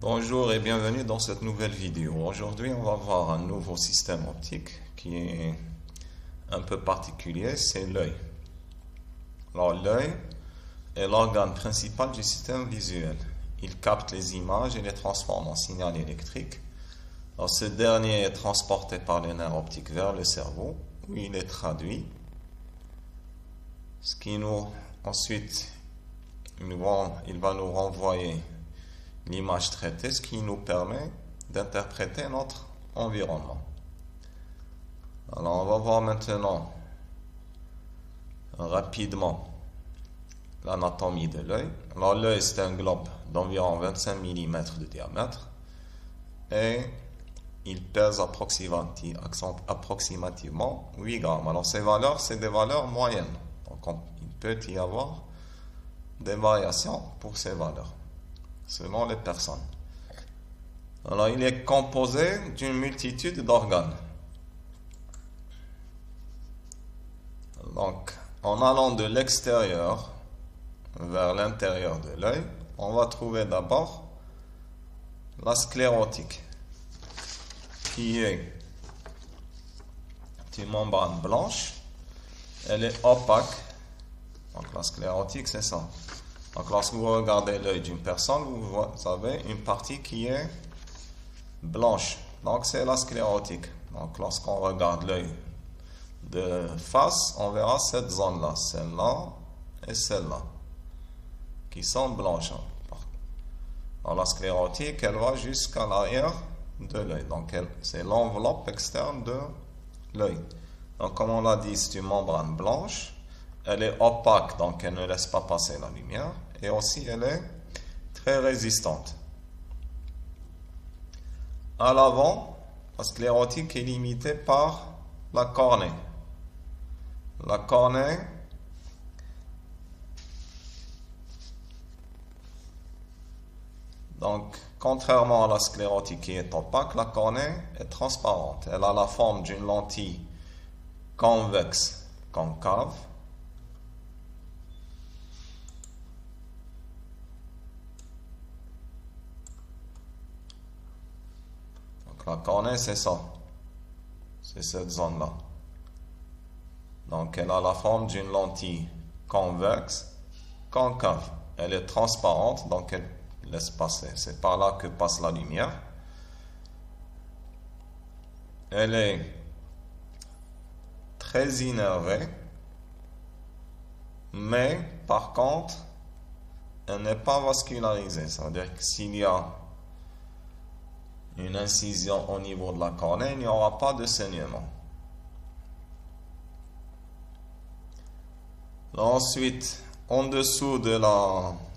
Bonjour et bienvenue dans cette nouvelle vidéo. Aujourd'hui, on va voir un nouveau système optique qui est un peu particulier, c'est l'œil. Alors, l'œil est l'organe principal du système visuel. Il capte les images et les transforme en signal électrique. Alors, ce dernier est transporté par les nerfs optiques vers le cerveau, où il est traduit. Ce qui nous, ensuite, il va nous renvoyer l'image traitée, ce qui nous permet d'interpréter notre environnement. Alors, on va voir maintenant rapidement l'anatomie de l'œil. Alors, l'œil, c'est un globe d'environ 25 mm de diamètre et il pèse approximativement 8 grammes. Alors, ces valeurs, c'est des valeurs moyennes. Donc, il peut y avoir des variations pour ces valeurs selon les personnes. Alors, il est composé d'une multitude d'organes. Donc, en allant de l'extérieur vers l'intérieur de l'œil, on va trouver d'abord la sclérotique, qui est une membrane blanche. Elle est opaque. Donc, la sclérotique, c'est ça. Donc, lorsque vous regardez l'œil d'une personne, vous avez une partie qui est blanche. Donc, c'est la sclérotique. Donc, lorsqu'on regarde l'œil de face, on verra cette zone-là, celle-là et celle-là, qui sont blanches. Alors, la sclérotique, elle va jusqu'à l'arrière de l'œil. Donc, c'est l'enveloppe externe de l'œil. Donc, comme on l'a dit, c'est une membrane blanche. Elle est opaque, donc elle ne laisse pas passer la lumière. Et aussi, elle est très résistante. À l'avant, la sclérotique est limitée par la cornée. La cornée donc, contrairement à la sclérotique qui est opaque, la cornée est transparente. Elle a la forme d'une lentille convexe concave. La cornée, c'est ça. C'est cette zone-là. Donc, elle a la forme d'une lentille convexe, concave. Elle est transparente, donc elle laisse passer. C'est par là que passe la lumière. Elle est très innervée, mais par contre, elle n'est pas vascularisée. Ça veut dire que s'il y a une incision au niveau de la cornée, il n'y aura pas de saignement. Ensuite, en dessous de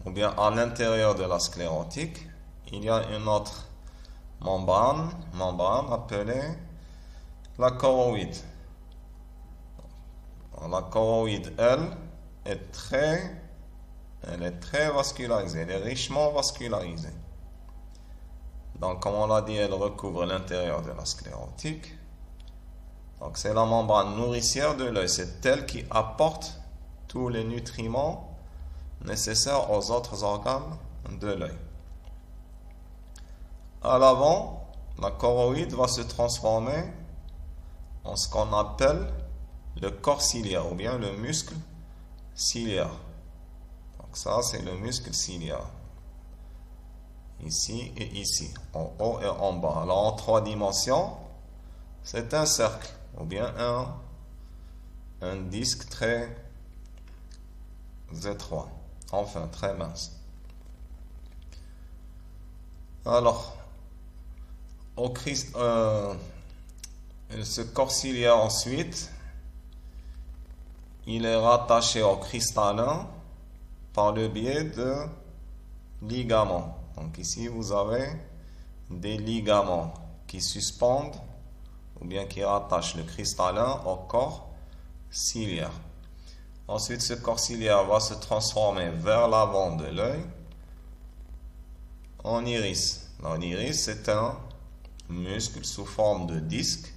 ou bien à l'intérieur de la sclérotique, il y a une autre membrane appelée la choroïde. La choroïde, elle est très vascularisée, elle est richement vascularisée. Donc, comme on l'a dit, elle recouvre l'intérieur de la sclérotique. Donc, c'est la membrane nourricière de l'œil. C'est elle qui apporte tous les nutriments nécessaires aux autres organes de l'œil. À l'avant, la choroïde va se transformer en ce qu'on appelle le corps ciliaire ou bien le muscle ciliaire. Donc, ça, c'est le muscle ciliaire. Ici et ici, en haut et en bas. Alors, en 3 dimensions, c'est un cercle, ou bien un disque très étroit, enfin très mince. Alors, ce corps ciliaire ensuite, il est rattaché au cristallin par le biais de ligaments. Donc ici, vous avez des ligaments qui suspendent ou bien qui rattachent le cristallin au corps ciliaire. Ensuite, ce corps ciliaire va se transformer vers l'avant de l'œil en iris. L'iris, c'est un muscle sous forme de disque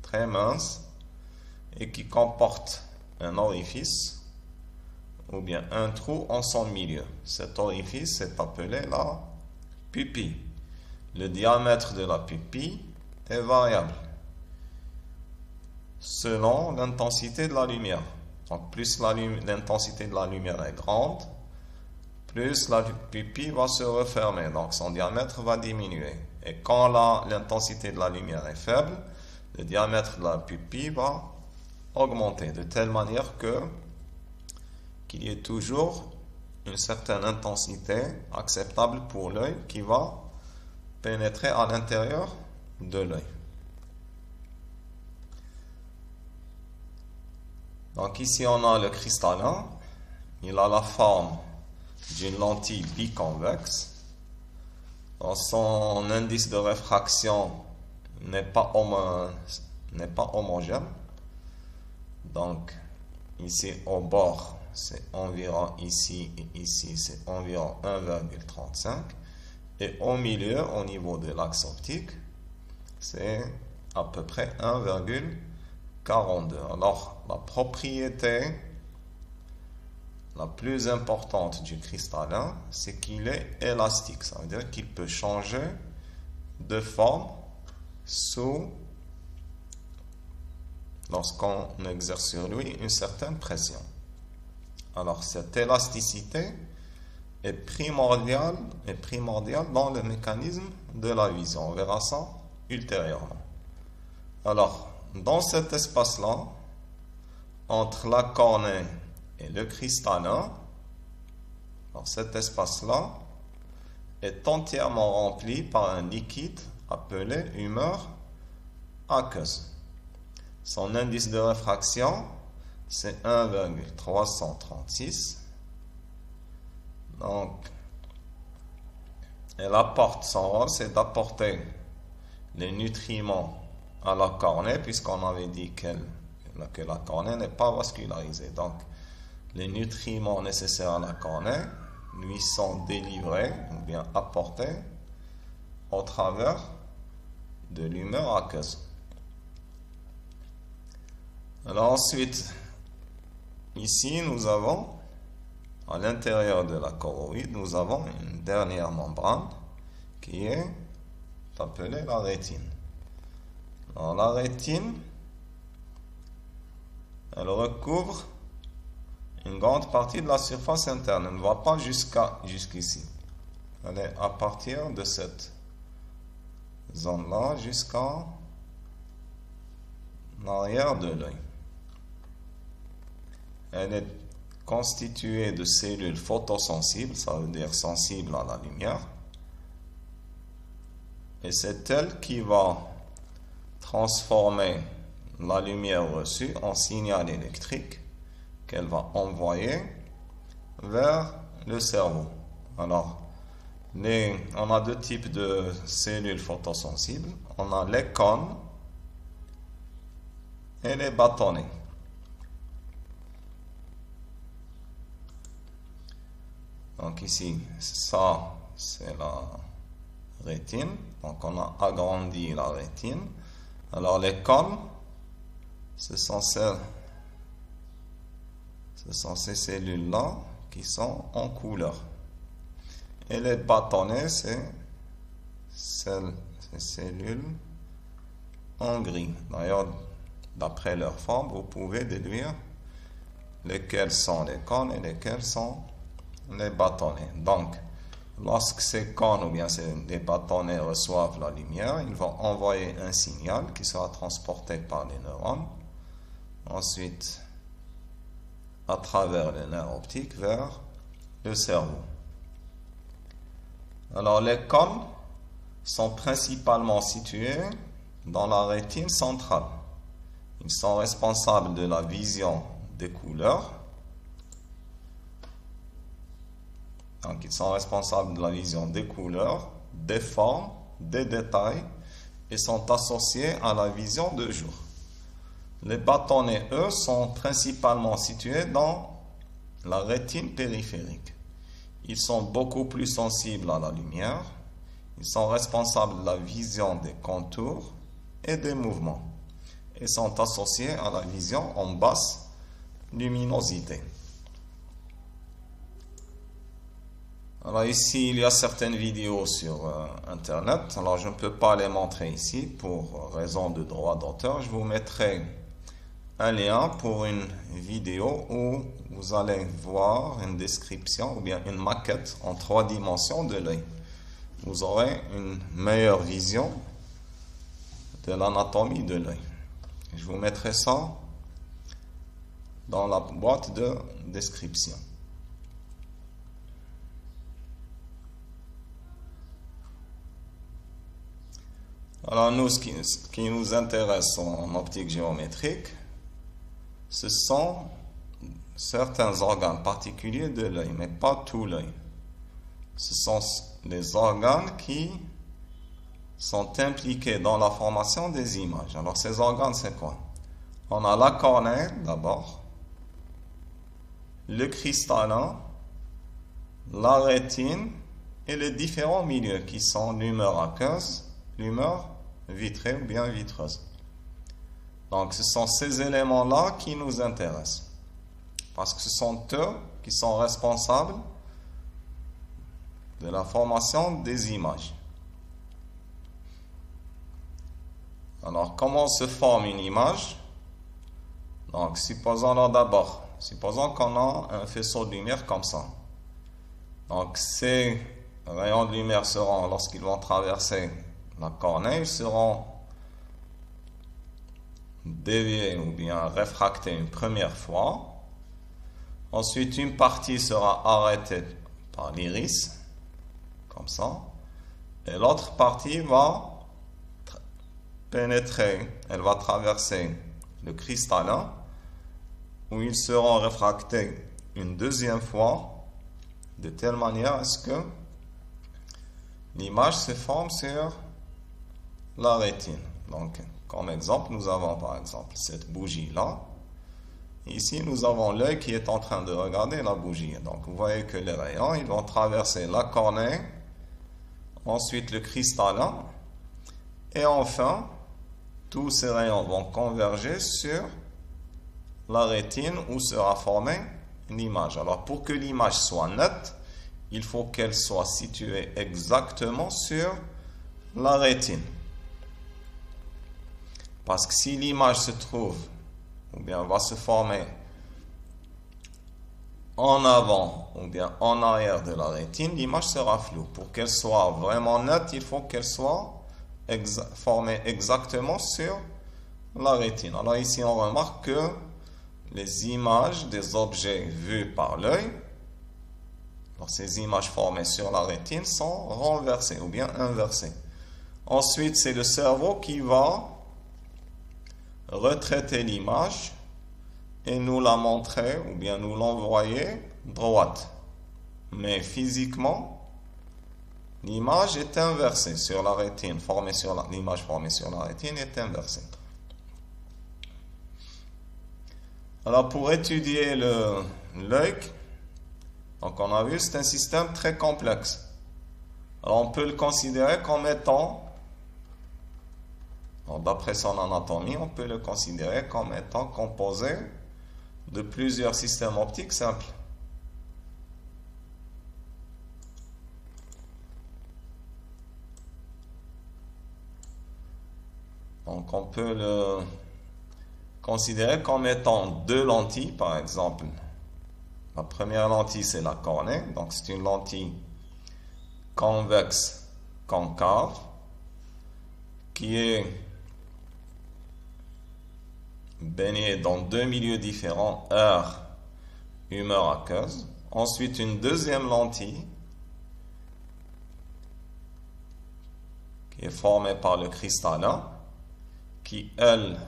très mince et qui comporte un orifice ou bien un trou en son milieu. Cet orifice est appelé la pupille. le diamètre de la pupille est variable selon l'intensité de la lumière. Donc, plus l'intensité de la lumière est grande, plus la pupille va se refermer, donc son diamètre va diminuer. Et quand l'intensité de la lumière est faible, le diamètre de la pupille va augmenter, de telle manière qu'il y ait toujours une certaine intensité acceptable pour l'œil qui va pénétrer à l'intérieur de l'œil. Donc ici on a le cristallin, il a la forme d'une lentille biconvexe. Son indice de réfraction n'est pas homogène. Donc ici au bord c'est environ, ici et ici c'est environ 1,35, et au milieu au niveau de l'axe optique c'est à peu près 1,42. Alors la propriété la plus importante du cristallin, c'est qu'il est élastique. Ça veut dire qu'il peut changer de forme lorsqu'on exerce sur lui une certaine pression. Alors cette élasticité est primordiale dans le mécanisme de la vision. On verra ça ultérieurement. Alors, dans cet espace-là, entre la cornée et le cristallin, cet espace-là est entièrement rempli par un liquide appelé humeur aqueuse. Son indice de réfraction, c'est 1,336. Donc, elle apporte, son rôle, c'est d'apporter les nutriments à la cornée, puisqu'on avait dit que la cornée n'est pas vascularisée. Donc, les nutriments nécessaires à la cornée lui sont délivrés ou bien apportés au travers de l'humeur aqueuse. Alors ensuite, ici nous avons, à l'intérieur de la choroïde, nous avons une dernière membrane qui est appelée la rétine. Alors la rétine, elle recouvre une grande partie de la surface interne. Elle ne va pas jusqu'ici. Elle est à partir de cette zone-là jusqu'à l'arrière de l'œil. Elle est constituée de cellules photosensibles, ça veut dire sensibles à la lumière. Et c'est elle qui va transformer la lumière reçue en signal électrique qu'elle va envoyer vers le cerveau. Alors, on a deux types de cellules photosensibles. On a les cônes et les bâtonnets. Donc ici, ça c'est la rétine. Donc on a agrandi la rétine. Alors les cônes, ce sont ces cellules-là qui sont en couleur. Et les bâtonnets, c'est ces cellules en gris. D'ailleurs, d'après leur forme, vous pouvez déduire lesquels sont les cônes et lesquels sont les bâtonnets. Donc, lorsque ces cônes ou bien les bâtonnets reçoivent la lumière, ils vont envoyer un signal qui sera transporté par les neurones. Ensuite, à travers les nerfs optiques vers le cerveau. Alors les cônes sont principalement situés dans la rétine centrale. Ils sont responsables de la vision des couleurs. Donc ils sont responsables de la vision des couleurs, des formes, des détails et sont associés à la vision de jour. Les bâtonnets, eux, sont principalement situés dans la rétine périphérique. Ils sont beaucoup plus sensibles à la lumière. Ils sont responsables de la vision des contours et des mouvements. Et sont associés à la vision en basse luminosité. Alors ici, il y a certaines vidéos sur Internet. Alors je ne peux pas les montrer ici pour raison de droit d'auteur. Je vous mettrai un lien pour une vidéo où vous allez voir une description ou bien une maquette en 3 dimensions de l'œil. Vous aurez une meilleure vision de l'anatomie de l'œil. Je vous mettrai ça dans la boîte de description. Alors nous, ce qui nous intéresse en optique géométrique, ce sont certains organes particuliers de l'œil, mais pas tout l'œil. Ce sont les organes qui sont impliqués dans la formation des images. Alors ces organes, c'est quoi? On a la cornée d'abord, le cristallin, la rétine et les différents milieux qui sont l'humeur aqueuse, l'humeur vitrée ou bien vitreuse. Donc ce sont ces éléments-là qui nous intéressent. Parce que ce sont eux qui sont responsables de la formation des images. Alors comment se forme une image? Donc supposons qu'on a un faisceau de lumière comme ça. Donc ces rayons de lumière seront, lorsqu'ils vont traverser la cornée, ils seront déviés ou bien réfractés une première fois. Ensuite, une partie sera arrêtée par l'iris, comme ça. Et l'autre partie va pénétrer, elle va traverser le cristallin, où ils seront réfractés une deuxième fois, de telle manière à ce que l'image se forme sur la rétine. Donc, comme exemple, nous avons par exemple cette bougie-là. Ici, nous avons l'œil qui est en train de regarder la bougie. Donc, vous voyez que les rayons, ils vont traverser la cornée, ensuite le cristallin, et enfin, tous ces rayons vont converger sur la rétine où sera formée l'image. Alors, pour que l'image soit nette, il faut qu'elle soit située exactement sur la rétine. Parce que si l'image se trouve, ou bien va se former en avant, ou bien en arrière de la rétine, l'image sera floue. Pour qu'elle soit vraiment nette, il faut qu'elle soit formée exactement sur la rétine. Alors ici, on remarque que les images des objets vus par l'œil, ces images formées sur la rétine sont renversées ou bien inversées. Ensuite, c'est le cerveau qui va retraiter l'image et nous la montrer ou bien nous l'envoyer droite. Mais physiquement, l'image est inversée sur la rétine, l'image formée sur la rétine est inversée. Alors pour étudier l'œil, donc on a vu c'est un système très complexe. Alors on peut le considérer comme étant, d'après son anatomie, on peut le considérer comme étant composé de plusieurs systèmes optiques simples. Donc on peut le considérer comme étant 2 lentilles, par exemple. La première lentille, c'est la cornée, donc c'est une lentille convexe concave qui est baignée dans 2 milieux différents, air, humeur aqueuse. Ensuite, une deuxième lentille qui est formée par le cristallin, qui, elle,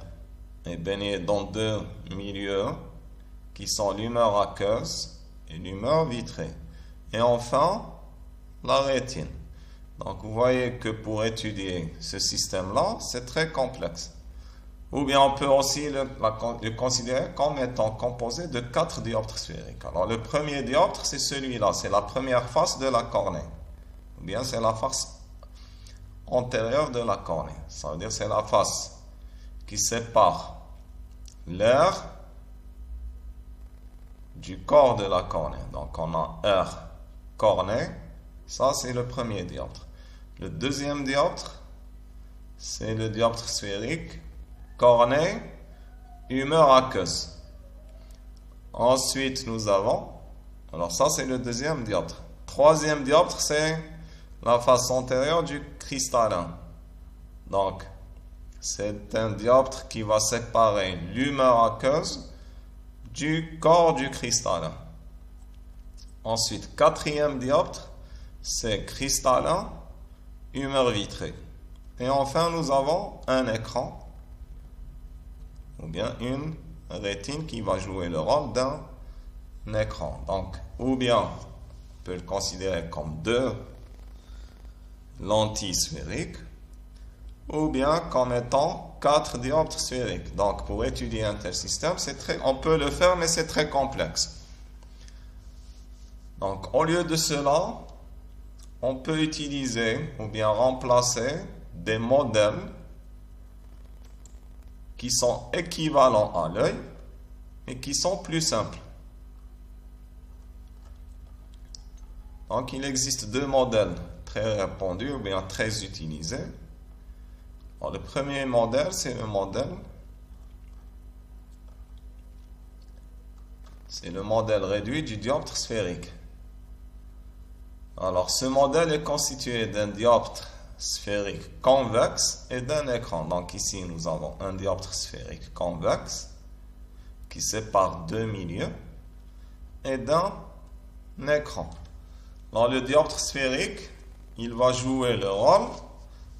est baignée dans 2 milieux qui sont l'humeur aqueuse et l'humeur vitrée. Et enfin, la rétine. Donc, vous voyez que pour étudier ce système-là, c'est très complexe. Ou bien, on peut aussi le considérer comme étant composé de 4 dioptres sphériques. Alors, le premier dioptre, c'est celui-là. C'est la première face de la cornée. Ou bien, c'est la face antérieure de la cornée. Ça veut dire c'est la face qui sépare l'air du corps de la cornée. Donc, on a air cornée Ça, c'est le premier dioptre. Le deuxième dioptre, c'est le dioptre sphérique, cornée, humeur aqueuse. Ensuite, nous avons, alors ça, c'est le deuxième dioptre. Troisième dioptre, c'est la face antérieure du cristallin. Donc, c'est un dioptre qui va séparer l'humeur aqueuse du corps du cristallin. Ensuite, quatrième dioptre, c'est cristallin, humeur vitrée. Et enfin, nous avons un écran, ou bien une rétine qui va jouer le rôle d'un écran. Donc, ou bien, on peut le considérer comme deux lentilles sphériques, ou bien comme étant 4 dioptres sphériques. Donc, pour étudier un tel système, on peut le faire, mais c'est très complexe. Donc, au lieu de cela, on peut utiliser ou bien remplacer des modèles qui sont équivalents à l'œil, mais qui sont plus simples. Donc, il existe deux modèles très répandus ou bien très utilisés. Alors, le premier modèle, c'est le modèle réduit du dioptre sphérique. Alors, ce modèle est constitué d'un dioptre sphérique convexe et d'un écran. Donc, ici, nous avons un dioptre sphérique convexe qui sépare deux milieux et d'un écran. Alors, le dioptre sphérique, il va jouer le rôle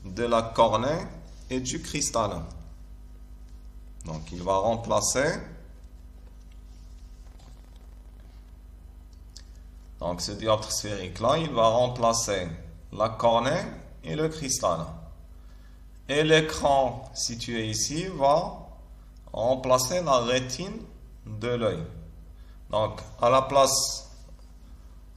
de la cornée et du cristallin. Donc, il va remplacer. Donc, ce dioptre sphérique-là, il va remplacer la cornée et le cristallin. Et l'écran situé ici va remplacer la rétine de l'œil. Donc, à la place,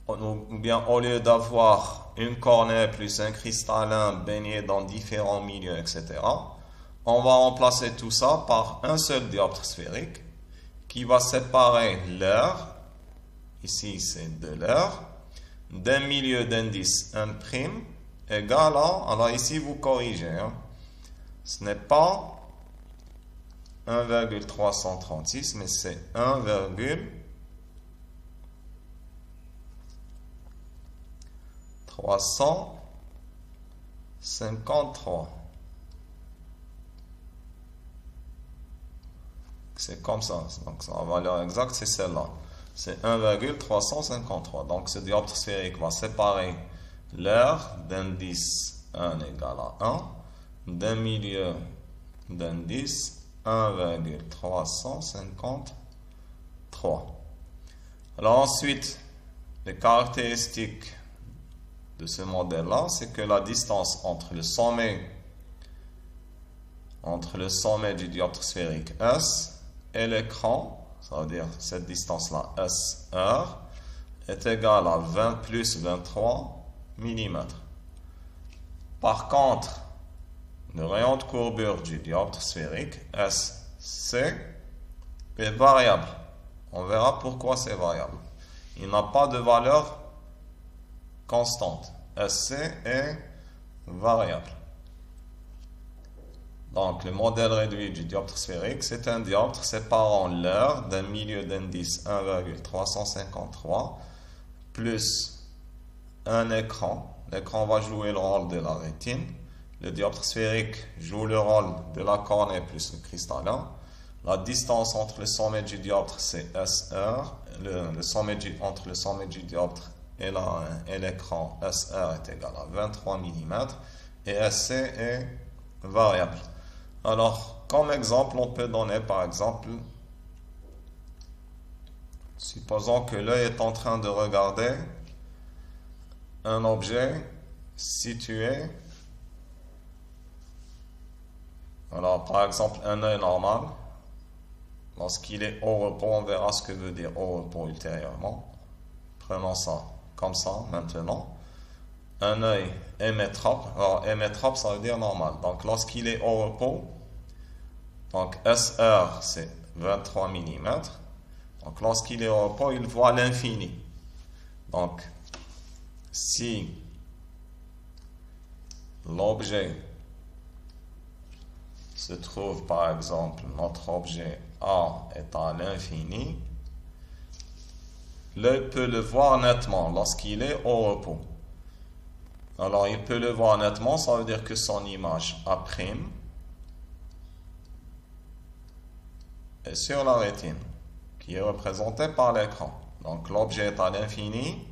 ou bien au lieu d'avoir une cornée plus un cristallin baigné dans différents milieux, etc., on va remplacer tout ça par un seul dioptre sphérique qui va séparer l'air, ici c'est de l'air, d'un milieu d'indice 1' égal à, alors ici vous corrigez, hein, ce n'est pas 1,336, mais c'est 1,353. C'est comme ça. Donc, la valeur exacte, c'est celle-là. C'est 1,353. Donc, ce dioptre sphérique va séparer l'air d'indice 1 égale à 1 d'un milieu d'indice 1,353. Alors ensuite, les caractéristiques de ce modèle-là, c'est que la distance entre le sommet du dioptre sphérique S et l'écran, ça veut dire cette distance-là, SR, est égale à 20 plus 23 mm. Par contre, le rayon de courbure du dioptre sphérique, SC, est variable. On verra pourquoi c'est variable. Il n'a pas de valeur constante. SC est variable. Donc, le modèle réduit du dioptre sphérique, c'est un dioptre séparant l'air d'un milieu d'indice 1,353 plus un écran. L'écran va jouer le rôle de la rétine. Le dioptre sphérique joue le rôle de la cornée plus le cristallin. La distance entre le sommet du dioptre, c'est SR. Entre le sommet du dioptre et l'écran, SR est égal à 23 mm. Et SC est variable. Alors, comme exemple, on peut donner par exemple, supposons que l'œil est en train de regarder un objet situé, alors par exemple un œil normal, lorsqu'il est au repos, on verra ce que veut dire au repos ultérieurement. Prenons ça comme ça maintenant. Un œil hémétrope. Alors, hémétrope, ça veut dire normal. Donc, lorsqu'il est au repos, donc SR, c'est 23 mm. Donc, lorsqu'il est au repos, il voit l'infini. Donc, si l'objet se trouve, par exemple, notre objet A est à l'infini, l'œil peut le voir nettement lorsqu'il est au repos. Alors, il peut le voir nettement, ça veut dire que son image A' est sur la rétine, qui est représentée par l'écran. Donc, l'objet est à l'infini,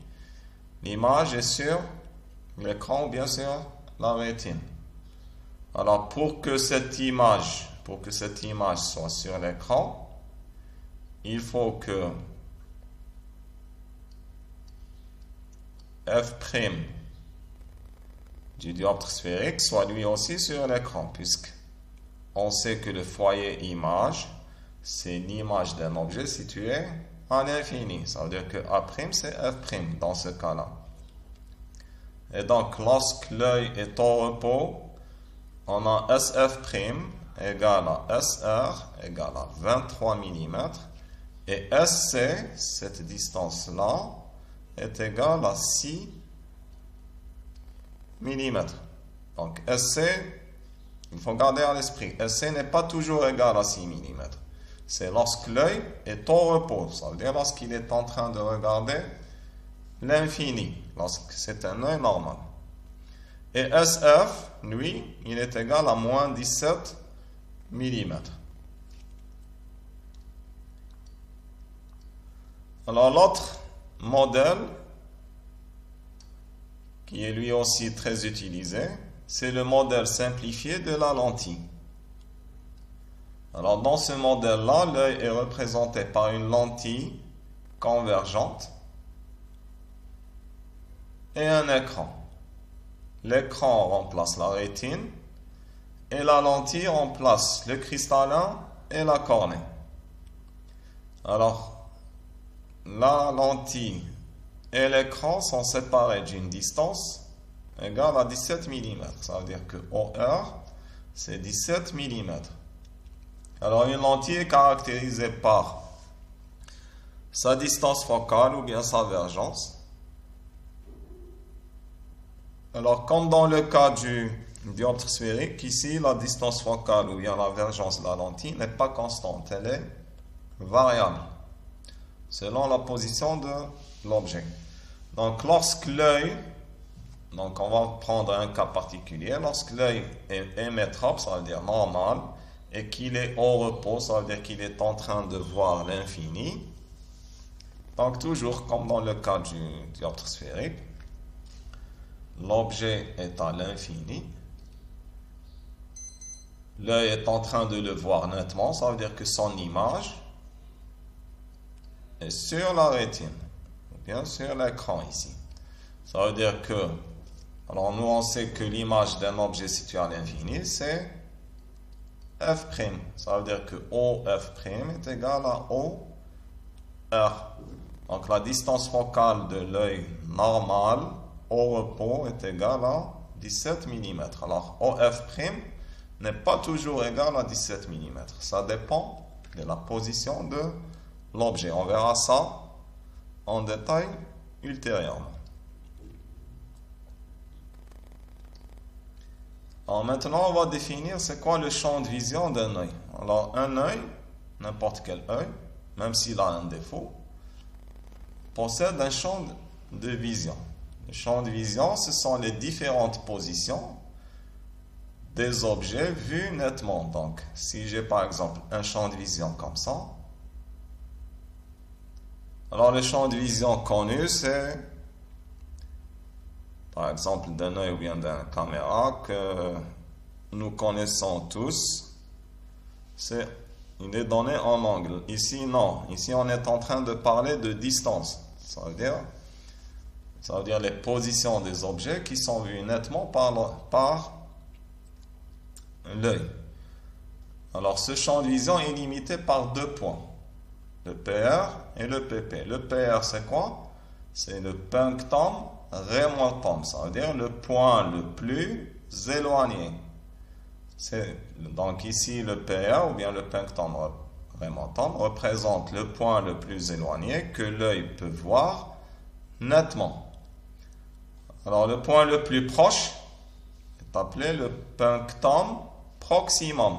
l'image est sur l'écran ou bien sur la rétine. Alors, pour que cette image soit sur l'écran, il faut que f' du dioptre sphérique soit lui aussi sur l'écran, puisque on sait que le foyer image, c'est l'image d'un objet situé à l'infini. Ça veut dire que A' c'est f' dans ce cas-là. Et donc, lorsque l'œil est au repos, on a SF' égale à SR égale à 23 mm et SC, cette distance-là, est égale à 6 mm. Donc SC, il faut garder à l'esprit, SC n'est pas toujours égal à 6 mm. C'est lorsque l'œil est au repos, ça veut dire lorsqu'il est en train de regarder l'infini, lorsque c'est un œil normal. Et SF, lui, il est égal à moins 17 mm. Alors l'autre modèle, qui est lui aussi très utilisé, c'est le modèle simplifié de la lentille. Alors dans ce modèle-là, l'œil est représenté par une lentille convergente et un écran. L'écran remplace la rétine et la lentille remplace le cristallin et la cornée. Alors, la lentille et l'écran sont séparés d'une distance égale à 17 mm. Ça veut dire que OR, c'est 17 mm. Alors, une lentille est caractérisée par sa distance focale ou bien sa vergence. Alors, comme dans le cas du dioptre sphérique, ici, la distance focale ou bien la vergence de la lentille n'est pas constante, elle est variable, selon la position de l'objet. Donc, lorsque l'œil, donc on va prendre un cas particulier, lorsque l'œil est métrope, ça veut dire normal, et qu'il est au repos, ça veut dire qu'il est en train de voir l'infini. Donc, toujours comme dans le cas du dioptre sphérique, l'objet est à l'infini. L'œil est en train de le voir nettement. Ça veut dire que son image est sur la rétine. Ou bien sur l'écran ici. Ça veut dire que, alors nous on sait que l'image d'un objet situé à l'infini, c'est f'. Ça veut dire que OF' est égal à OR. Donc la distance focale de l'œil normal au repos est égal à 17 mm. Alors, OF' n'est pas toujours égal à 17 mm. Ça dépend de la position de l'objet. On verra ça en détail ultérieurement. Alors maintenant, on va définir c'est quoi le champ de vision d'un œil. Alors, un œil, n'importe quel œil, même s'il a un défaut, possède un champ de vision. Le champ de vision, ce sont les différentes positions des objets vus nettement. Donc, si j'ai par exemple un champ de vision comme ça, alors le champ de vision connu, c'est par exemple d'un œil ou bien d'une caméra que nous connaissons tous. Il est donné en angle. Ici, non. Ici, on est en train de parler de distance. Ça veut dire les positions des objets qui sont vues nettement par l'œil. Alors, ce champ de vision est limité par deux points, le PR et le PP. Le PR, c'est quoi? C'est le punctum remotum, ça veut dire le point le plus éloigné. Donc ici, le PR ou bien le punctum remotum représente le point le plus éloigné que l'œil peut voir nettement. Alors, le point le plus proche est appelé le punctum proximum.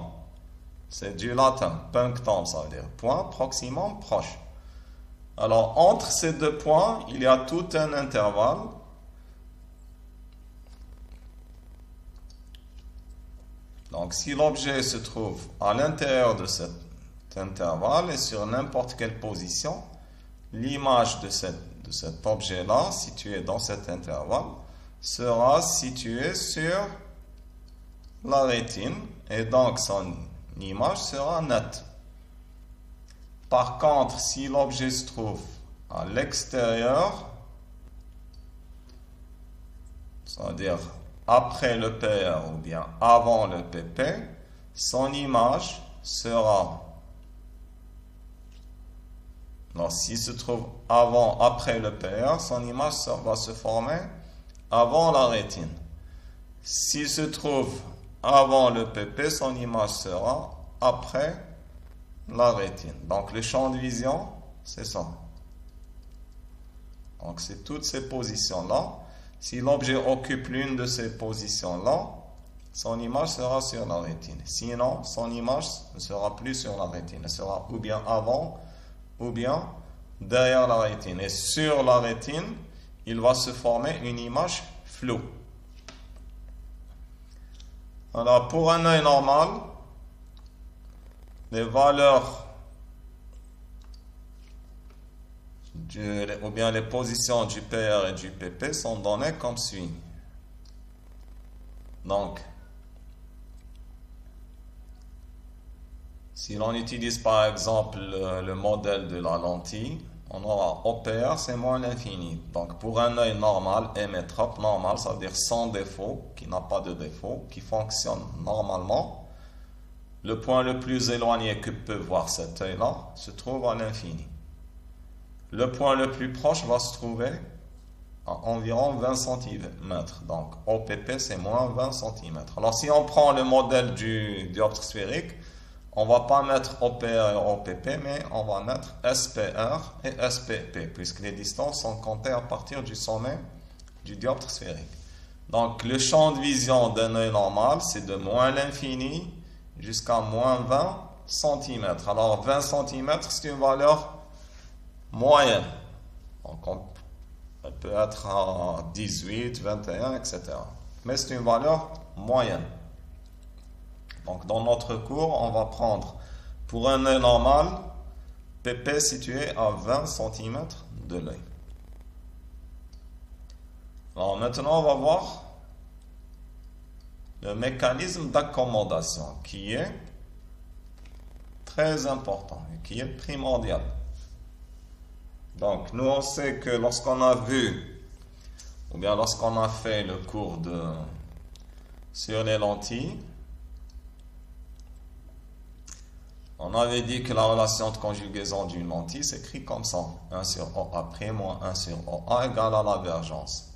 C'est du latin. Punctum, ça veut dire point, proximum, proche. Alors, entre ces deux points, il y a tout un intervalle. Donc, si l'objet se trouve à l'intérieur de cet intervalle et sur n'importe quelle position, l'image de cet objet-là, situé dans cet intervalle, sera située sur la rétine et donc son image sera nette. Par contre, si l'objet se trouve à l'extérieur, c'est-à-dire après le PR ou bien avant le PP, son image sera... Alors, s'il se trouve après le PR, son image va se former avant la rétine. S'il se trouve avant le PP, son image sera après la rétine. Donc, le champ de vision, c'est ça. Donc, c'est toutes ces positions-là. Si l'objet occupe l'une de ces positions-là, son image sera sur la rétine. Sinon, son image ne sera plus sur la rétine. Elle sera ou bien avant, ou bien derrière la rétine. Et sur la rétine, il va se former une image floue. Alors, pour un œil normal, les valeurs ou bien les positions du PR et du PP sont données comme suit. Donc, si l'on utilise par exemple le modèle de la lentille, on aura OPR, c'est moins l'infini. Donc, pour un œil normal, hémétrope, normal, ça veut dire sans défaut, qui n'a pas de défaut, qui fonctionne normalement, le point le plus éloigné que peut voir cet œil-là se trouve à l'infini. Le point le plus proche va se trouver à environ 20 cm. Donc, OPP, c'est moins 20 cm. Alors, si on prend le modèle du dioptre sphérique, on ne va pas mettre OPR et OPP, mais on va mettre SPR et SPP, puisque les distances sont comptées à partir du sommet du dioptre sphérique. Donc, le champ de vision d'un œil normal, c'est de moins l'infini jusqu'à moins 20 cm. Alors, 20 cm, c'est une valeur moyenne. Donc, elle peut être à 18, 21, etc. Mais c'est une valeur moyenne. Donc, dans notre cours, on va prendre, pour un œil normal, PP situé à 20 cm de l'œil. Alors, maintenant, on va voir le mécanisme d'accommodation qui est très important et qui est primordial. Donc, nous, on sait que lorsqu'on a vu, ou bien lorsqu'on a fait le cours sur les lentilles, on avait dit que la relation de conjugaison d'une lentille s'écrit comme ça. 1 sur OA' moins 1 sur OA égale à la vergence.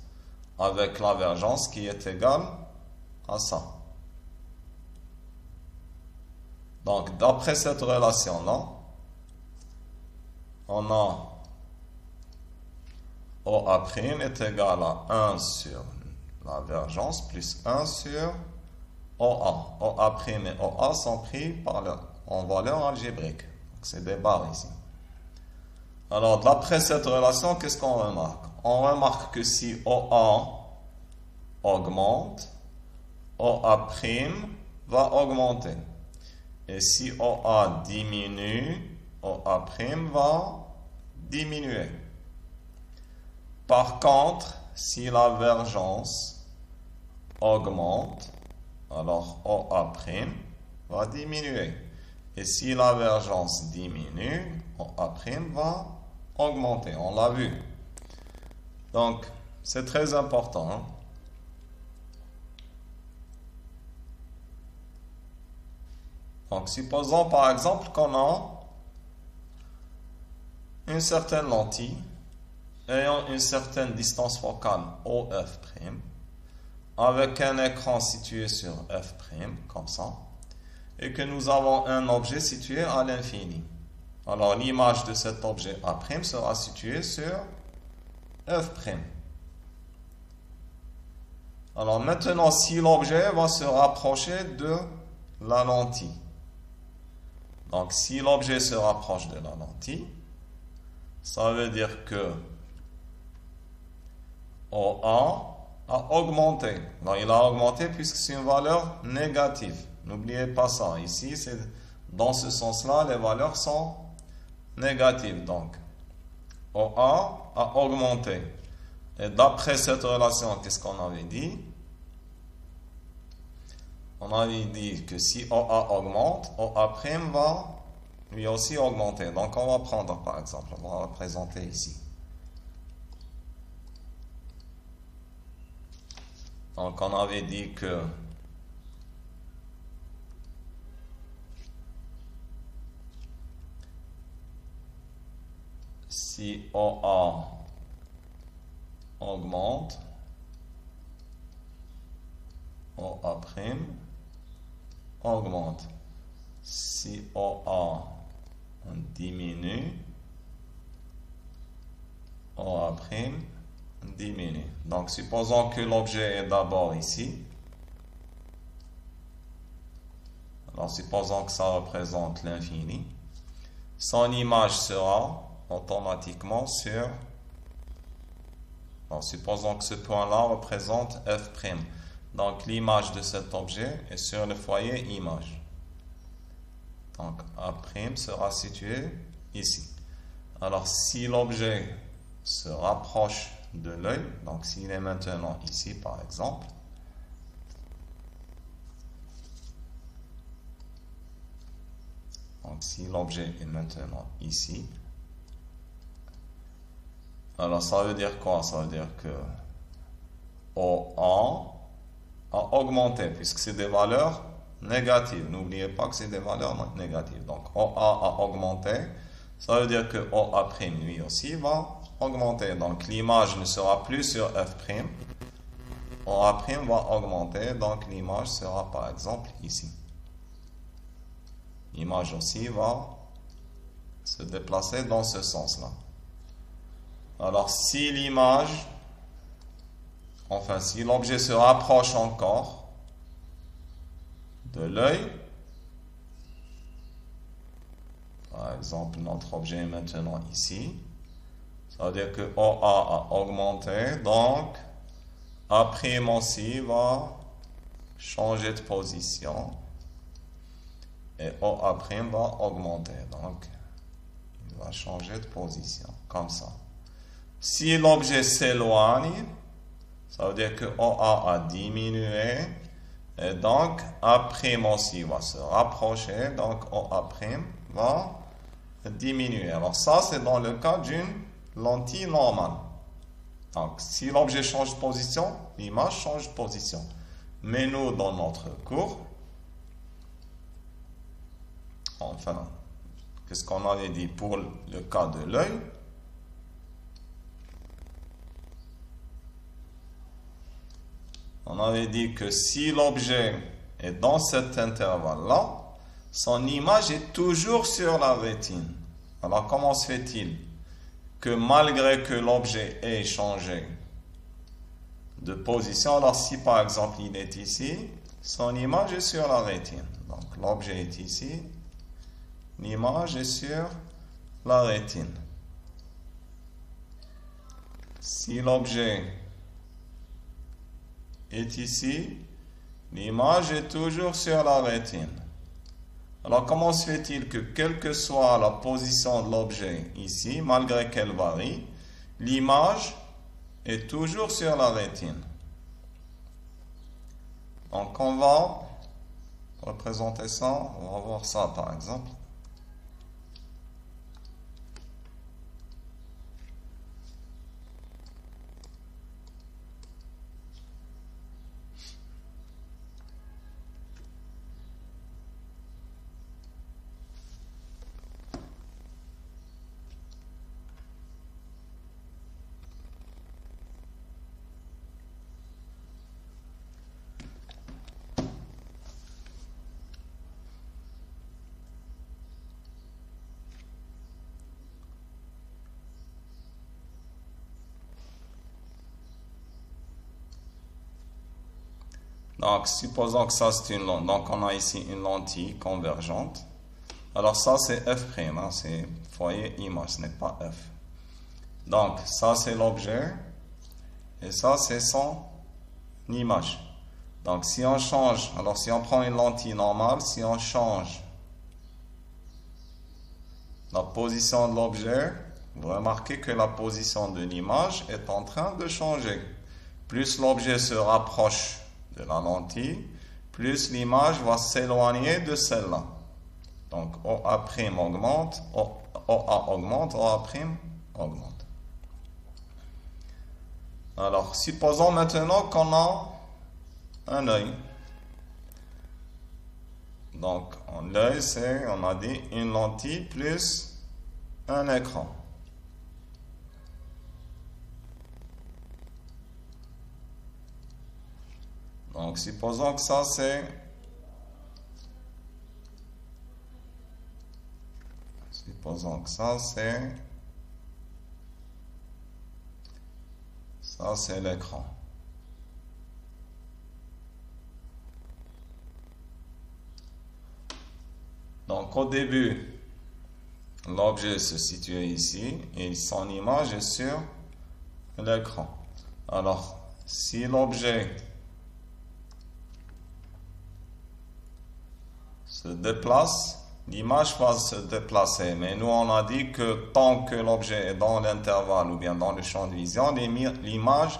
Avec la vergence qui est égale à ça. Donc, d'après cette relation-là, on a OA' est égal à 1 sur la vergence plus 1 sur OA. OA' et OA sont pris en valeur algébrique. C'est des barres ici. Alors, d'après cette relation, qu'est-ce qu'on remarque? On remarque que si OA augmente, OA' va augmenter. Et si OA diminue, OA' va diminuer. Par contre, si la vergence augmente, alors OA' va diminuer. Et si la vergence diminue, OA' va augmenter. On l'a vu. Donc, c'est très important. Hein? Donc, supposons par exemple qu'on a une certaine lentille ayant une certaine distance focale OF', avec un écran situé sur F', comme ça, et que nous avons un objet situé à l'infini. Alors, l'image de cet objet A' sera située sur F'. Alors maintenant, si l'objet va se rapprocher de la lentille. Donc si l'objet se rapproche de la lentille, ça veut dire que OA a augmenté. Donc il a augmenté puisque c'est une valeur négative. N'oubliez pas ça. Ici, c'est dans ce sens-là, les valeurs sont négatives. Donc OA a augmenté. Et d'après cette relation, qu'est-ce qu'on avait dit? On avait dit que si OA augmente, OA' va lui aussi augmenter. Donc on va prendre par exemple, on va représenter ici. Donc on avait dit que si OA augmente, OA' augmente. Si OA diminue, OA' diminue. Donc supposons que l'objet est d'abord ici. Alors supposons que ça représente l'infini. Son image sera automatiquement sur... Alors supposons que ce point-là représente f'. Donc l'image de cet objet est sur le foyer image. Donc A' sera situé ici. Alors si l'objet se rapproche de l'œil, donc s'il est maintenant ici par exemple, donc si l'objet est maintenant ici, alors ça veut dire quoi? Ça veut dire que OA a augmenté puisque c'est des valeurs négatives. N'oubliez pas que c'est des valeurs négatives. Donc OA a augmenté, ça veut dire que OA' lui aussi va augmenter. Donc l'image ne sera plus sur f'. OA' va augmenter, donc l'image sera par exemple ici. L'image aussi va se déplacer dans ce sens-là. Alors si l'image, enfin si l'objet se rapproche encore de l'œil, par exemple notre objet est maintenant ici, ça veut dire que OA a augmenté, donc A' aussi va changer de position et OA' va augmenter, donc il va changer de position, comme ça. Si l'objet s'éloigne, ça veut dire que OA a diminué et donc A' aussi va se rapprocher, donc OA' va diminuer. Alors ça, c'est dans le cas d'une lentille normale. Donc si l'objet change de position, l'image change de position. Mais nous, dans notre cours, enfin, qu'est-ce qu'on avait dit pour le cas de l'œil? On avait dit que si l'objet est dans cet intervalle-là, son image est toujours sur la rétine. Alors comment se fait-il que malgré que l'objet ait changé de position, alors si par exemple il est ici, son image est sur la rétine. Donc l'objet est ici, l'image est sur la rétine. Si l'objet est ici, l'image est toujours sur la rétine. Alors comment se fait-il que quelle que soit la position de l'objet ici, malgré qu'elle varie, l'image est toujours sur la rétine? Donc on va représenter ça, on va voir ça par exemple. Donc, supposons que ça c'est une lentille. Donc, on a ici une lentille convergente. Alors, ça c'est f', hein, c'est foyer image, ce n'est pas f. Donc, ça c'est l'objet. Et ça c'est son image. Donc, si on change, alors si on prend une lentille normale, si on change la position de l'objet, vous remarquez que la position de l'image est en train de changer. Plus l'objet se rapproche de la lentille, plus l'image va s'éloigner de celle-là. Donc, OA' augmente, OA augmente, OA' augmente. Alors, supposons maintenant qu'on a un œil. Donc, l'œil, c'est, on a dit, une lentille plus un écran. Donc, supposons que ça, c'est... Supposons que ça, c'est... Ça, c'est l'écran. Donc, au début, l'objet se situe ici et son image est sur l'écran. Alors, si l'objet se déplace, l'image va se déplacer. Mais nous, on a dit que tant que l'objet est dans l'intervalle ou bien dans le champ de vision, l'image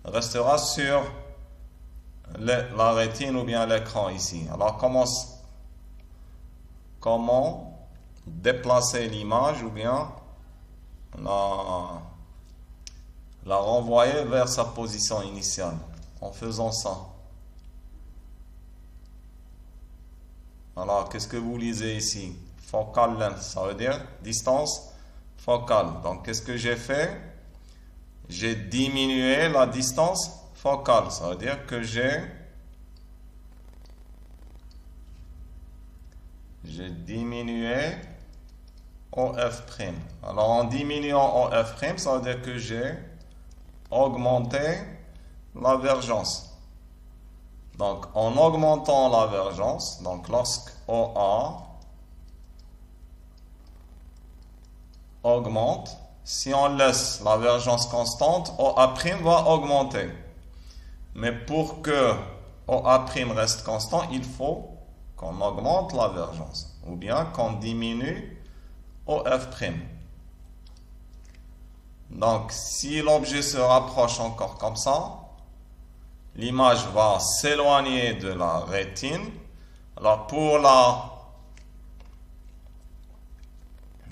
restera sur la rétine ou bien l'écran ici. Alors, comment déplacer l'image ou bien la renvoyer vers sa position initiale en faisant ça? Alors, qu'est-ce que vous lisez ici? Focal length, ça veut dire distance focale. Donc, qu'est-ce que j'ai fait? J'ai diminué la distance focale. Ça veut dire que j'ai diminué OF'. Alors, en diminuant OF', ça veut dire que j'ai augmenté la vergence. Donc, en augmentant la vergence, donc lorsque OA augmente, si on laisse la vergence constante, OA' va augmenter. Mais pour que OA' reste constant, il faut qu'on augmente la vergence, ou bien qu'on diminue OF'. Donc, si l'objet se rapproche encore comme ça, l'image va s'éloigner de la rétine. Alors, pour la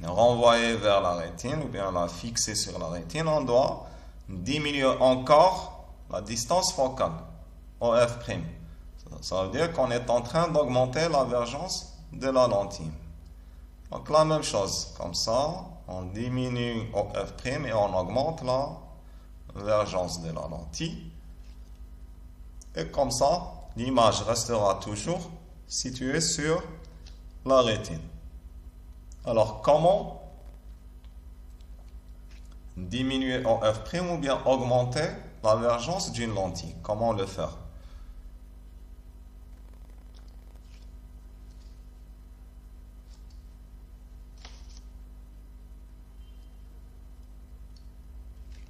renvoyer vers la rétine, ou bien la fixer sur la rétine, on doit diminuer encore la distance focale, OF'. Ça veut dire qu'on est en train d'augmenter la vergence de la lentille. Donc, la même chose, comme ça, on diminue OF' et on augmente la vergence de la lentille. Et comme ça, l'image restera toujours située sur la rétine. Alors, comment diminuer OF' ou bien augmenter la vergence d'une lentille? Comment le faire?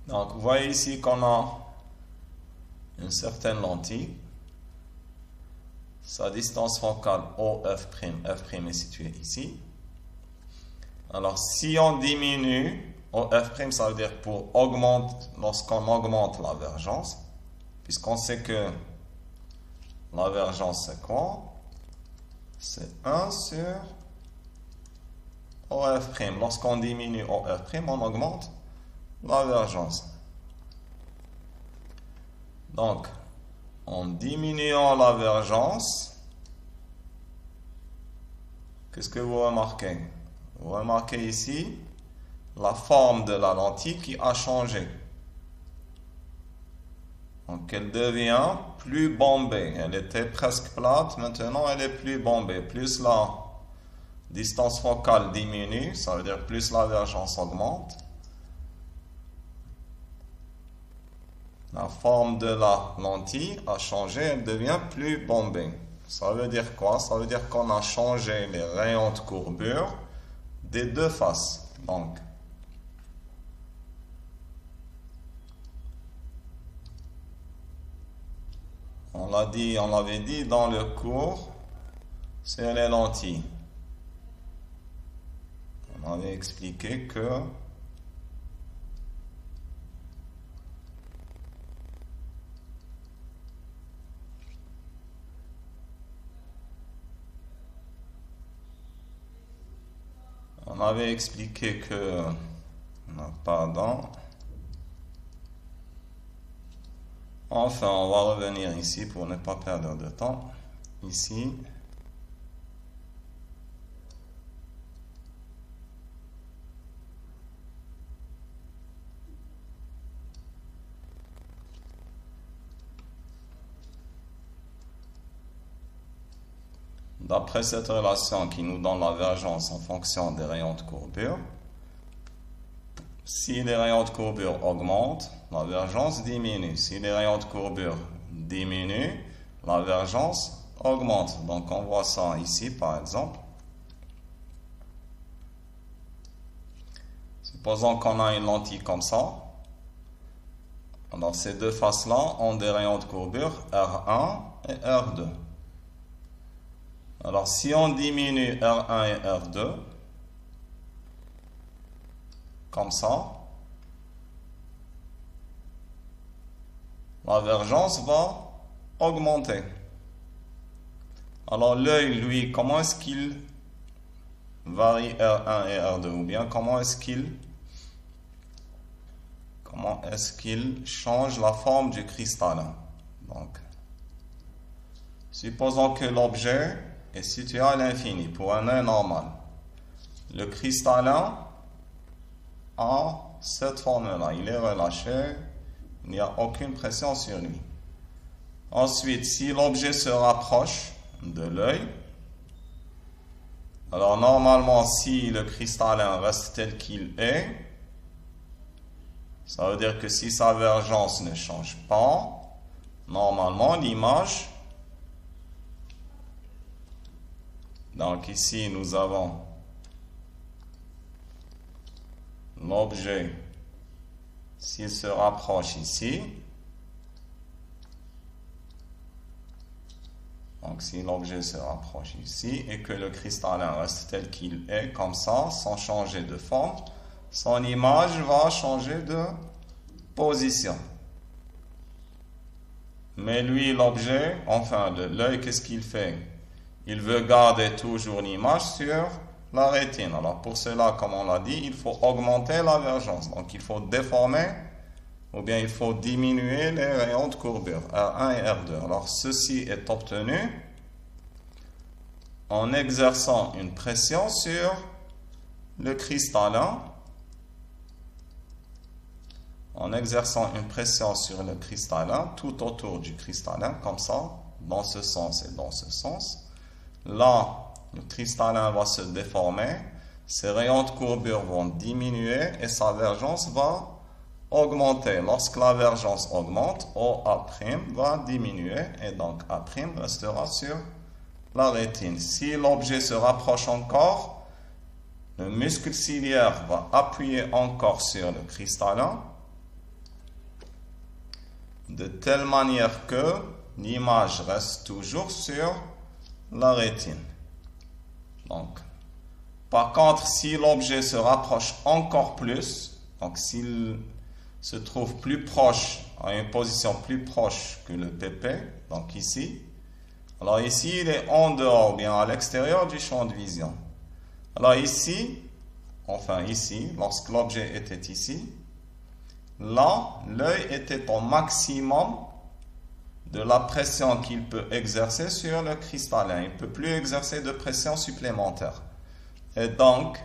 Donc, vous voyez ici qu'on a une certaine lentille. Sa distance focale OF', F' est située ici. Alors, si on diminue OF', ça veut dire lorsqu'on augmente la vergence, puisqu'on sait que la vergence c'est quoi? C'est 1 sur OF'. Lorsqu'on diminue OF', on augmente la vergence. Donc, en diminuant la vergence, qu'est-ce que vous remarquez? Vous remarquez ici la forme de la lentille qui a changé. Donc, elle devient plus bombée. Elle était presque plate, maintenant elle est plus bombée. Plus la distance focale diminue, ça veut dire plus la vergence augmente. La forme de la lentille a changé, elle devient plus bombée. Ça veut dire quoi? Ça veut dire qu'on a changé les rayons de courbure des deux faces. Donc, on l'avait dit dans le cours sur les lentilles. On avait expliqué que pardon. Enfin, on va revenir ici pour ne pas perdre de temps. Ici. D'après cette relation qui nous donne la divergence en fonction des rayons de courbure, si les rayons de courbure augmentent, la divergence diminue. Si les rayons de courbure diminuent, la divergence augmente. Donc on voit ça ici par exemple. Supposons qu'on a une lentille comme ça. Alors ces deux faces-là ont des rayons de courbure R1 et R2. Alors si on diminue R1 et R2, comme ça, la divergence va augmenter. Alors l'œil, lui, comment est-ce qu'il varie R1 et R2? Ou bien comment est-ce qu'il change la forme du cristallin? Donc, supposons que l'objet est situé à l'infini pour un œil normal. Le cristallin a cette forme-là. Il est relâché. Il n'y a aucune pression sur lui. Ensuite, si l'objet se rapproche de l'œil, alors normalement, si le cristallin reste tel qu'il est, ça veut dire que si sa divergence ne change pas, normalement, l'image... Donc ici, nous avons l'objet, s'il se rapproche ici, donc si l'objet se rapproche ici et que le cristallin reste tel qu'il est, comme ça, sans changer de forme, son image va changer de position. Mais lui, l'objet, enfin l'œil, qu'est-ce qu'il fait? Il veut garder toujours l'image sur la rétine. Alors pour cela, comme on l'a dit, il faut augmenter la divergence. Donc il faut déformer ou bien il faut diminuer les rayons de courbure R1 et R2. Alors ceci est obtenu en exerçant une pression sur le cristallin. En exerçant une pression sur le cristallin, tout autour du cristallin, comme ça, dans ce sens et dans ce sens. Là, le cristallin va se déformer, ses rayons de courbure vont diminuer et sa divergence va augmenter. Lorsque la divergence augmente, OA' va diminuer et donc A' restera sur la rétine. Si l'objet se rapproche encore, le muscle ciliaire va appuyer encore sur le cristallin de telle manière que l'image reste toujours sur la rétine. Donc, par contre, si l'objet se rapproche encore plus, donc s'il se trouve plus proche, à une position plus proche que le PP, donc ici, alors ici, il est en dehors, ou bien à l'extérieur du champ de vision. Alors ici, enfin ici, lorsque l'objet était ici, là, l'œil était au maximum de la pression qu'il peut exercer sur le cristallin. Il ne peut plus exercer de pression supplémentaire. Et donc,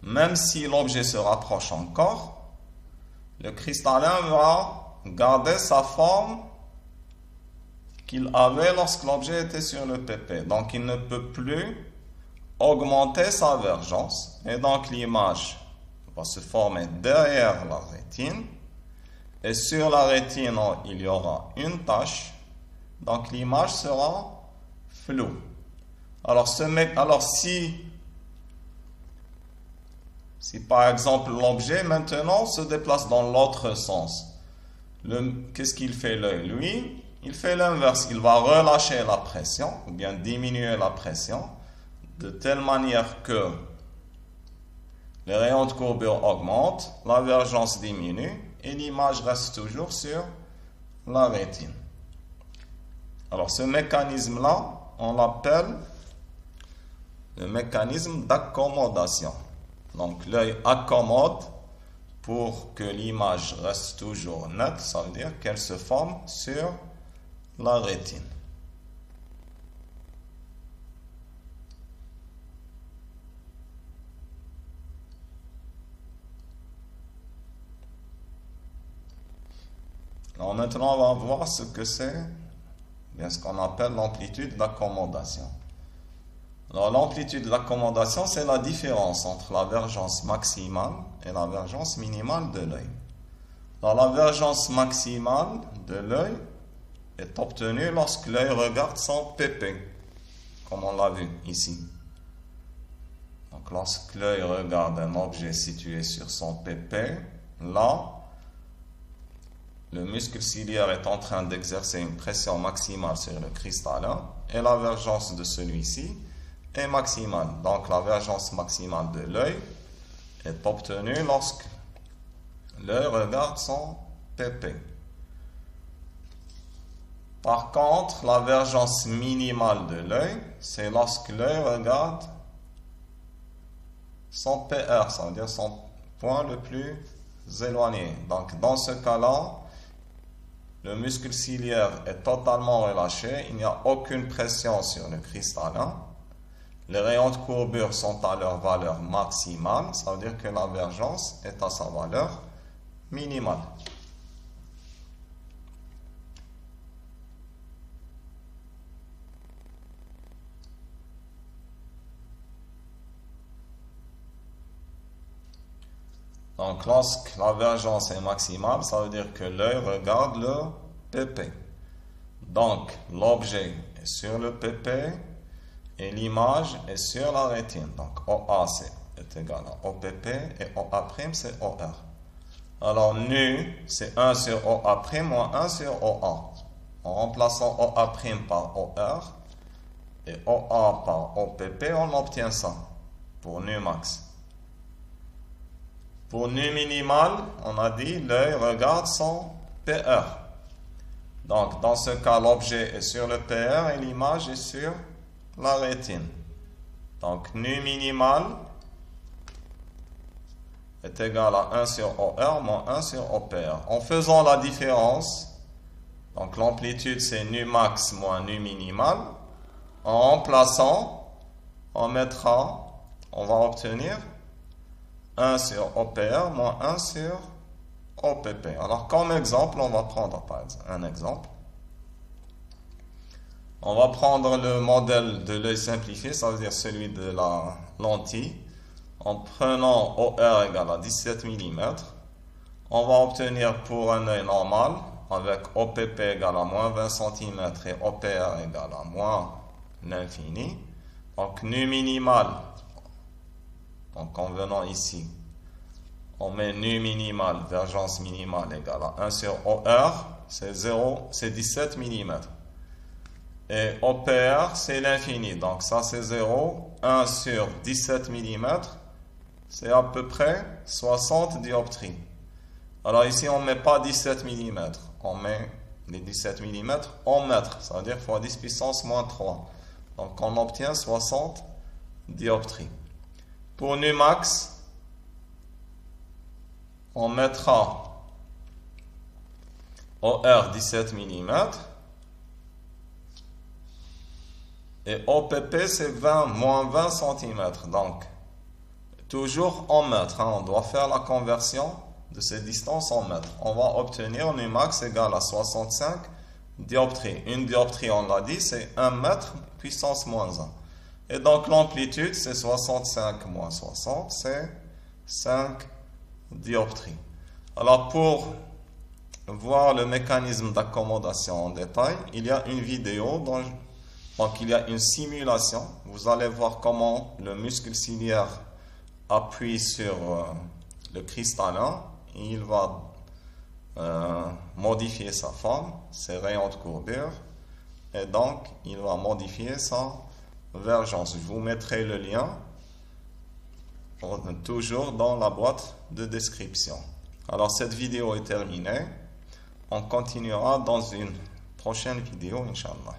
même si l'objet se rapproche encore, le cristallin va garder sa forme qu'il avait lorsque l'objet était sur le PP. Donc, il ne peut plus augmenter sa divergence. Et donc, l'image va se former derrière la rétine. et sur la rétine, il y aura une tache, donc l'image sera floue. Alors, si par exemple l'objet maintenant se déplace dans l'autre sens, qu'est-ce qu'il fait l'œil? Lui, il fait l'inverse, il va relâcher la pression, ou bien diminuer la pression, de telle manière que les rayons de courbure augmentent, la divergence diminue, et l'image reste toujours sur la rétine. Alors ce mécanisme-là, on l'appelle le mécanisme d'accommodation. Donc l'œil accommode pour que l'image reste toujours nette, ça veut dire qu'elle se forme sur la rétine. Alors maintenant, on va voir ce que c'est, bien ce qu'on appelle l'amplitude d'accommodation. Alors l'amplitude d'accommodation, c'est la différence entre la vergence maximale et la vergence minimale de l'œil. Alors la vergence maximale de l'œil est obtenue lorsque l'œil regarde son PP, comme on l'a vu ici. Donc lorsque l'œil regarde un objet situé sur son PP, là, le muscle ciliaire est en train d'exercer une pression maximale sur le cristallin et la vergence de celui-ci est maximale. Donc la vergence maximale de l'œil est obtenue lorsque l'œil regarde son PP. Par contre, la vergence minimale de l'œil, c'est lorsque l'œil regarde son PR, ça veut dire son point le plus éloigné. Donc dans ce cas-là, le muscle ciliaire est totalement relâché, il n'y a aucune pression sur le cristallin. Les rayons de courbure sont à leur valeur maximale, ça veut dire que la vergence est à sa valeur minimale. Donc, lorsque la vergence est maximale, ça veut dire que l'œil regarde le PP. Donc, l'objet est sur le PP et l'image est sur la rétine. Donc, OA est égal à OPP et OA' c'est OR. Alors, nu, c'est 1 sur OA' moins 1 sur OA. En remplaçant OA' par OR et OA par OPP, on obtient ça pour nu max. Pour nu minimal, on a dit l'œil regarde son PR. Donc, dans ce cas, l'objet est sur le PR et l'image est sur la rétine. Donc, nu minimal est égal à 1 sur OR moins 1 sur OPR. En faisant la différence, donc l'amplitude c'est nu max moins nu minimal, en remplaçant, on va obtenir 1 sur OPR moins 1 sur OPP. Alors, comme exemple, on va prendre par exemple un exemple. On va prendre le modèle de l'œil simplifié, ça veut dire celui de la lentille. En prenant OR égale à 17 mm, on va obtenir pour un œil normal, avec OPP égale à moins 20 cm et OPR égale à moins l'infini. Donc, nu minimal. Donc, en venant ici, on met nu minimal, vergence minimale égale à 1 sur OR, c'est 17 mm. Et OPR, c'est l'infini. Donc, ça, c'est 0. 1 sur 17 mm, c'est à peu près 60 dioptries. Alors, ici, on ne met pas 17 mm. On met les 17 mm en mètres. Ça veut dire fois 10 puissance moins 3. Donc, on obtient 60 dioptries. Pour nu max, on mettra OR 17 mm et OPP c'est moins 20 cm. Donc, toujours en mètres. On doit faire la conversion de ces distances en mètres. On va obtenir nu max égale à 65 dioptries. Une dioptrie, on l'a dit, c'est 1 mètre puissance moins 1. Et donc l'amplitude, c'est 65 moins 60, c'est 5 dioptries. Alors pour voir le mécanisme d'accommodation en détail, il y a une vidéo, donc il y a une simulation. Vous allez voir comment le muscle ciliaire appuie sur le cristallin et il va modifier sa forme, ses rayons de courbure, et donc il va modifier sa vergence. Je vous mettrai le lien toujours dans la boîte de description. Alors cette vidéo est terminée. On continuera dans une prochaine vidéo, Inch'Allah.